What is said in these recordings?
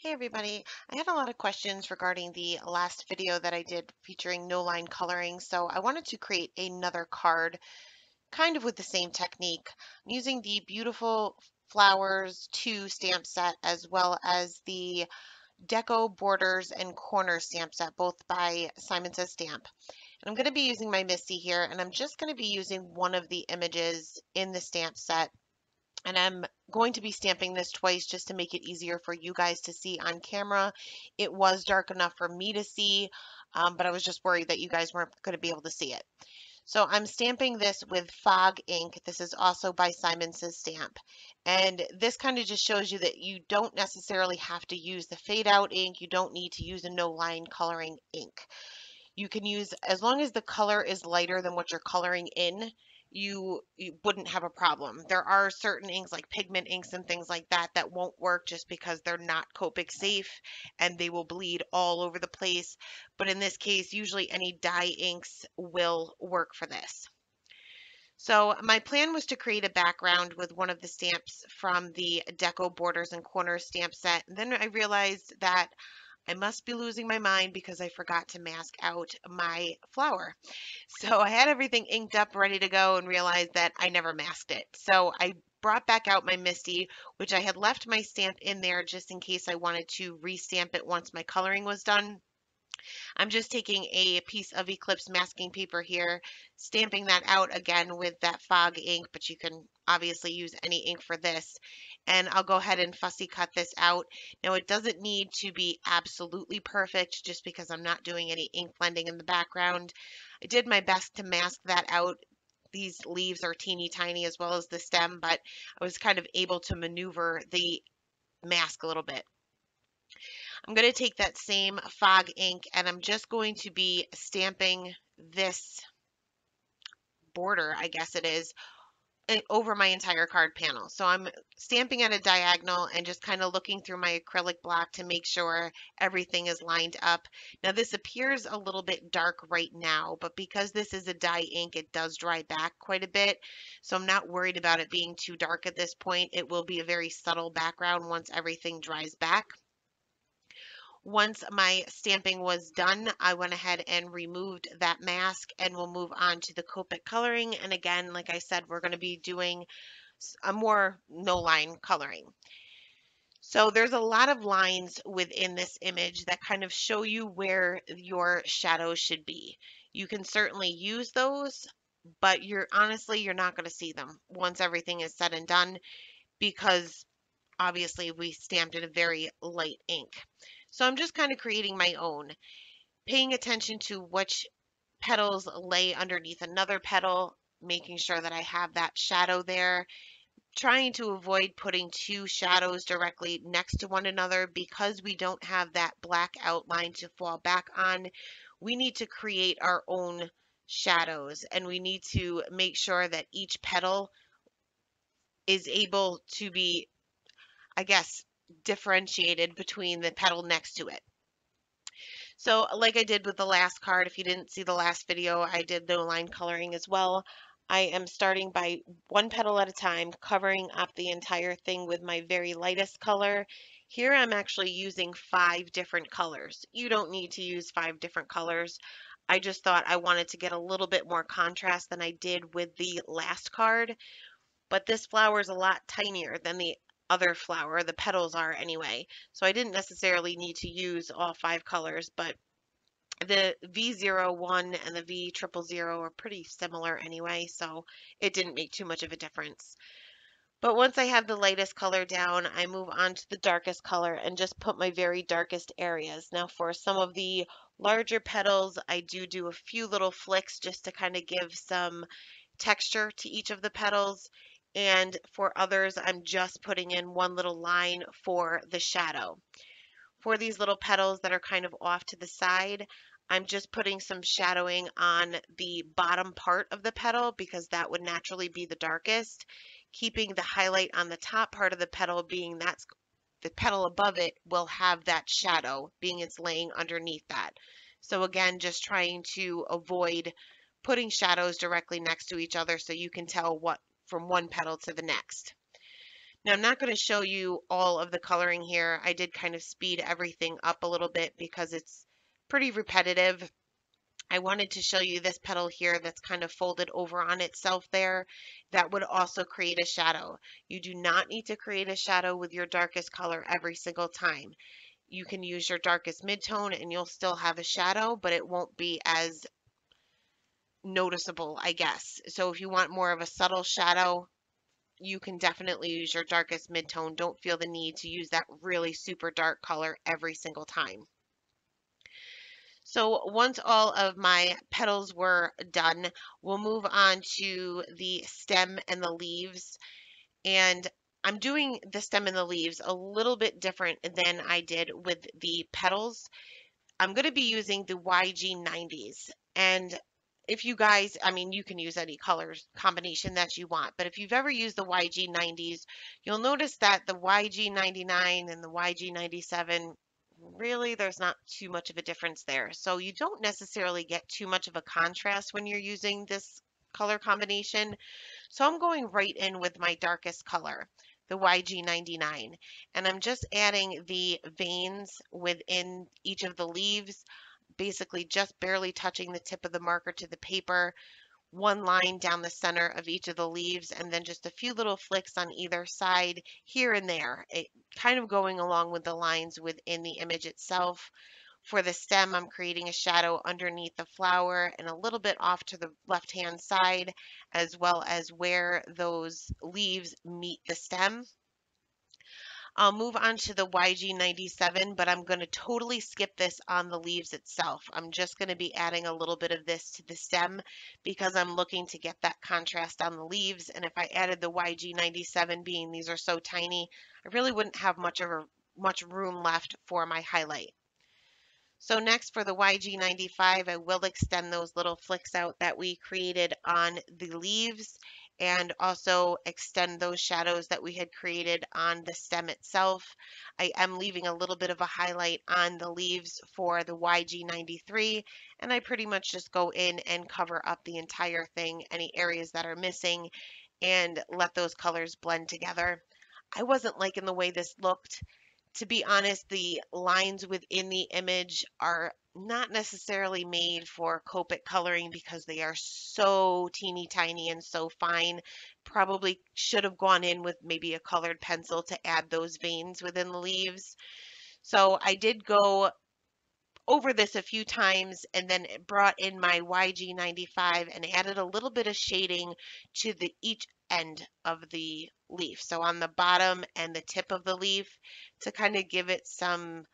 Hey everybody, I had a lot of questions regarding the last video that I did featuring no line coloring, so I wanted to create another card kind of with the same technique. I'm using the Beautiful Flowers 2 stamp set as well as the Deco Borders and Corners stamp set, both by Simon Says Stamp. And I'm going to be using my Misty here, and I'm just going to be using one of the images in the stamp set, and I'm going to be stamping this twice just to make it easier for you guys to see on camera. It was dark enough for me to see, but I was just worried that you guys weren't going to be able to see it. So I'm stamping this with Fog ink. This is also by Simon Says Stamp. And this kind of just shows you that you don't necessarily have to use the fade out ink. You don't need to use a no line coloring ink. You can use, as long as the color is lighter than what you're coloring in, you wouldn't have a problem. There are certain inks like pigment inks and things like that that won't work just because they're not Copic safe and they will bleed all over the place. But in this case, usually any dye inks will work for this. So my plan was to create a background with one of the stamps from the Deco Borders and Corners stamp set. And then I realized that I must be losing my mind because I forgot to mask out my flower. So I had everything inked up, ready to go, and realized that I never masked it. So I brought back out my Misty, which I had left my stamp in there just in case I wanted to restamp it once my coloring was done. I'm just taking a piece of Eclipse masking paper here, stamping that out again with that fog ink, but you can obviously use any ink for this. And I'll go ahead and fussy cut this out. Now it doesn't need to be absolutely perfect just because I'm not doing any ink blending in the background. I did my best to mask that out. These leaves are teeny tiny as well as the stem, but I was kind of able to maneuver the mask a little bit. I'm going to take that same fog ink and I'm just going to be stamping this border, I guess it is, over my entire card panel. So I'm stamping at a diagonal and just kind of looking through my acrylic block to make sure everything is lined up. Now this appears a little bit dark right now, but because this is a dye ink, it does dry back quite a bit. So I'm not worried about it being too dark at this point. It will be a very subtle background once everything dries back. Once my stamping was done, I went ahead and removed that mask and we'll move on to the Copic coloring. And again, like I said, we're going to be doing a more no line coloring. So there's a lot of lines within this image that kind of show you where your shadows should be. You can certainly use those, but you're not going to see them once everything is said and done because obviously we stamped in a very light ink. So I'm just kind of creating my own, paying attention to which petals lay underneath another petal, making sure that I have that shadow there, trying to avoid putting two shadows directly next to one another because we don't have that black outline to fall back on. We need to create our own shadows and we need to make sure that each petal is able to be, I guess, differentiated between the petal next to it. So like I did with the last card, if you didn't see the last video, I did no line coloring as well. I am starting by one petal at a time, covering up the entire thing with my very lightest color. Here I'm actually using 5 different colors. You don't need to use 5 different colors. I just thought I wanted to get a little bit more contrast than I did with the last card, but this flower is a lot tinier than the other flower, the petals are anyway. So I didn't necessarily need to use all 5 colors, but the V01 and the V000 are pretty similar anyway, so it didn't make too much of a difference. But once I have the lightest color down, I move on to the darkest color and just put my very darkest areas. Now for some of the larger petals, I do a few little flicks just to kind of give some texture to each of the petals. And for others, I'm just putting in one little line for the shadow. For these little petals that are kind of off to the side, I'm just putting some shadowing on the bottom part of the petal because that would naturally be the darkest, keeping the highlight on the top part of the petal being that's the petal above it will have that shadow being it's laying underneath that. So again, just trying to avoid putting shadows directly next to each other so you can tell what from one petal to the next. Now, I'm not going to show you all of the coloring here. I did kind of speed everything up a little bit because it's pretty repetitive. I wanted to show you this petal here that's kind of folded over on itself there. That would also create a shadow. You do not need to create a shadow with your darkest color every single time. You can use your darkest midtone and you'll still have a shadow, but it won't be as noticeable, I guess. So if you want more of a subtle shadow, you can definitely use your darkest midtone. Don't feel the need to use that really super dark color every single time. So once all of my petals were done, we'll move on to the stem and the leaves. And I'm doing the stem and the leaves a little bit different than I did with the petals. I'm going to be using the YG90s. And if you guys, I mean, you can use any colors combination that you want, but if you've ever used the YG90s, you'll notice that the YG99 and the YG97, really, there's not too much of a difference there. So you don't necessarily get too much of a contrast when you're using this color combination. So I'm going right in with my darkest color, the YG99, and I'm just adding the veins within each of the leaves, basically just barely touching the tip of the marker to the paper, one line down the center of each of the leaves, and then just a few little flicks on either side here and there, kind of going along with the lines within the image itself. For the stem, I'm creating a shadow underneath the flower and a little bit off to the left-hand side, as well as where those leaves meet the stem. I'll move on to the YG97, but I'm going to totally skip this on the leaves itself. I'm just going to be adding a little bit of this to the stem because I'm looking to get that contrast on the leaves. And if I added the YG97, being these are so tiny, I really wouldn't have much room left for my highlight. So next for the YG95, I will extend those little flicks out that we created on the leaves and also extend those shadows that we had created on the stem itself. I am leaving a little bit of a highlight on the leaves for the YG93, and I pretty much just go in and cover up the entire thing, any areas that are missing, and let those colors blend together. I wasn't liking the way this looked. To be honest, the lines within the image are not necessarily made for Copic coloring because they are so teeny tiny and so fine. Probably should have gone in with maybe a colored pencil to add those veins within the leaves. So I did go over this a few times and then brought in my YG95 and added a little bit of shading to the each end of the leaf. So on the bottom and the tip of the leaf to kind of give it some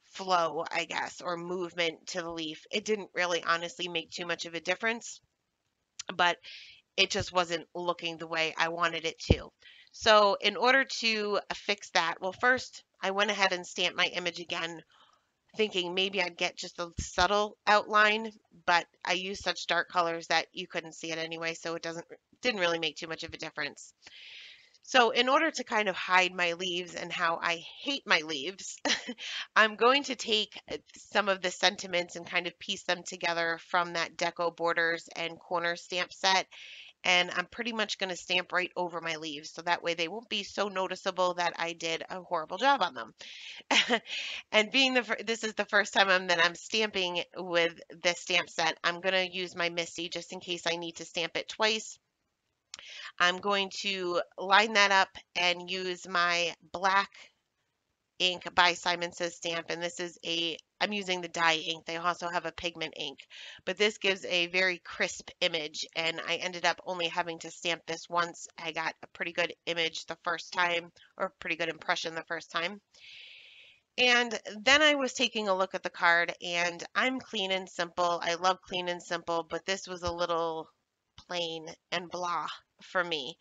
flow, I guess, or movement to the leaf. It didn't really honestly make too much of a difference, but it just wasn't looking the way I wanted it to. So in order to fix that, well, first I went ahead and stamped my image again, thinking maybe I'd get just a subtle outline, but I used such dark colors that you couldn't see it anyway, so it didn't really make too much of a difference. So in order to kind of hide my leaves and how I hate my leaves, I'm going to take some of the sentiments and kind of piece them together from that Deco Borders and Corner stamp set. And I'm pretty much going to stamp right over my leaves so that way they won't be so noticeable that I did a horrible job on them. And being this is the first time that I'm stamping with this stamp set, I'm going to use my Misty just in case I need to stamp it twice. I'm going to line that up and use my black ink by Simon Says Stamp, and I'm using the dye ink. They also have a pigment ink, but this gives a very crisp image, and I ended up only having to stamp this once. I got a pretty good image the first time, or pretty good impression the first time. And then I was taking a look at the card, and I'm clean and simple. I love clean and simple, but this was a little plain and blah for me.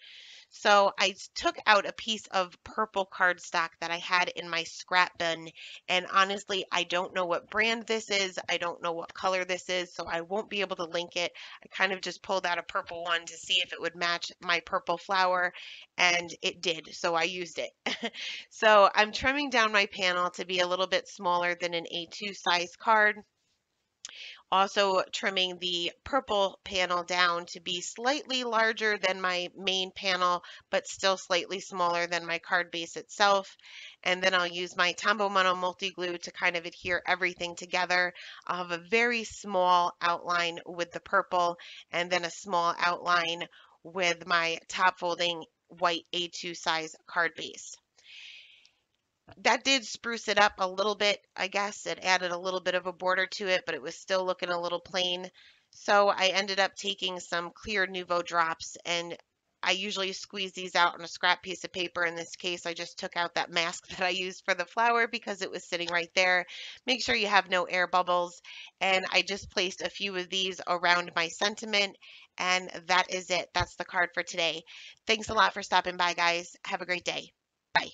So I took out a piece of purple cardstock that I had in my scrap bin, and honestly, I don't know what brand this is. I don't know what color this is, so I won't be able to link it. I kind of just pulled out a purple one to see if it would match my purple flower, and it did, so I used it. So I'm trimming down my panel to be a little bit smaller than an A2 size card. Also trimming the purple panel down to be slightly larger than my main panel, but still slightly smaller than my card base itself. And then I'll use my Tombow Mono multi-glue to kind of adhere everything together. I'll have a very small outline with the purple and then a small outline with my top folding white A2 size card base. That did spruce it up a little bit, I guess. It added a little bit of a border to it, but it was still looking a little plain. So I ended up taking some clear Nuvo drops, and I usually squeeze these out on a scrap piece of paper. In this case, I just took out that mask that I used for the flower because it was sitting right there. Make sure you have no air bubbles. And I just placed a few of these around my sentiment, and that is it. That's the card for today. Thanks a lot for stopping by, guys. Have a great day. Bye.